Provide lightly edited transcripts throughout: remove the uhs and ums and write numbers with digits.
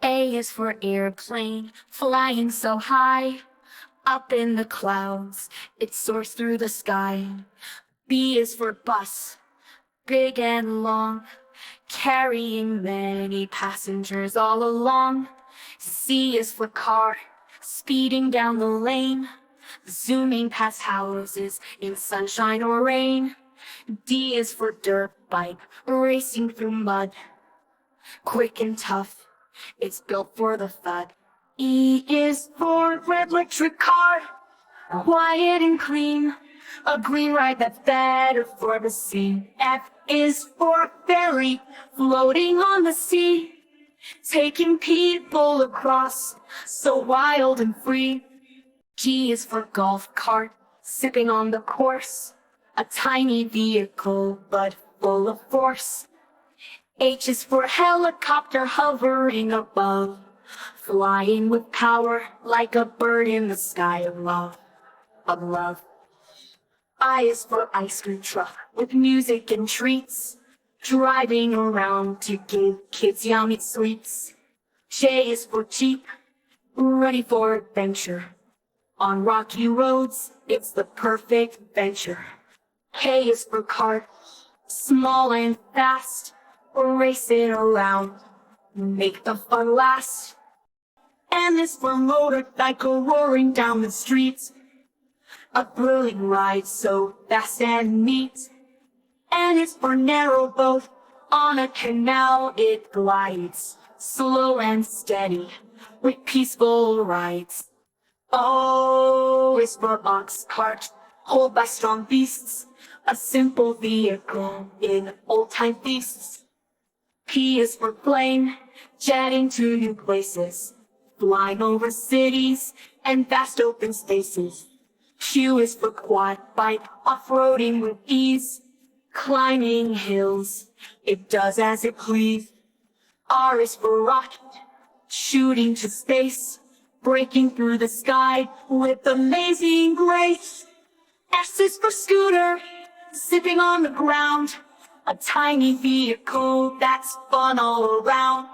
A is for airplane, flying so high. Up in the clouds, it soars through the sky. B is for bus, big and long, carrying many passengers all along. C is for car, speeding down the lane, zooming past houses in sunshine or rain. D is for dirt bike, racing through mud, quick and tough, it's built for the thud. E is for red electric car, quiet and clean, a green ride that's better for the scene. F is for ferry, floating on the sea, taking people across, so wild and free. G is for golf cart, sipping on the course, a tiny vehicle but full of force. H is for helicopter, hovering above, flying with power like a bird in the sky of love, of love. I is for ice cream truck, with music and treats, driving around to give kids yummy sweets. J is for Jeep, ready for adventure. On rocky roads, it's the perfect venture. K is for kart, small and fast, race it around, make the fun last. M is for motorcycle, roaring down the streets, a thrilling ride so fast and neat. N is for narrow boat, on a canal it glides, slow and steady, with peaceful rides. O is for ox cart, pulled by strong beasts, a simple vehicle in old-time feasts. P is for plane, jetting to new places, flying over cities and vast open spaces. Q is for quad bike, off-roading with ease, climbing hills, it does as it please. R is for rocket, shooting to space, breaking through the sky with amazing grace. S is for scooter, zipping on the ground, a tiny vehicle that's fun all around.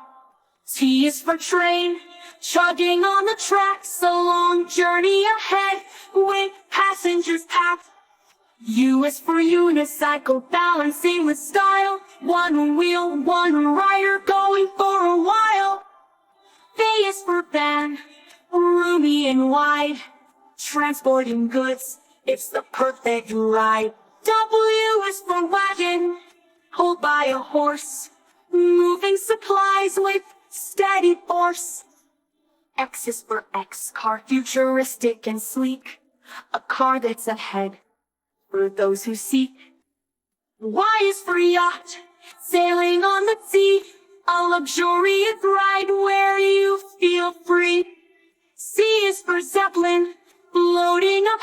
T is for train, chugging on the tracks, a long journey ahead with passengers packed. U is for unicycle, balancing with style, one wheel, one rider, going for a while. V is for van, roomy and wide, transporting goods, it's the perfect ride. W is for wagon, pulled by a horse, moving supplies with steady force. X is for X-car, futuristic and sleek, a car that's ahead for those who seek. Y is for yacht, sailing on the sea, a luxurious ride where you feel free. C is for zeppelin, floating up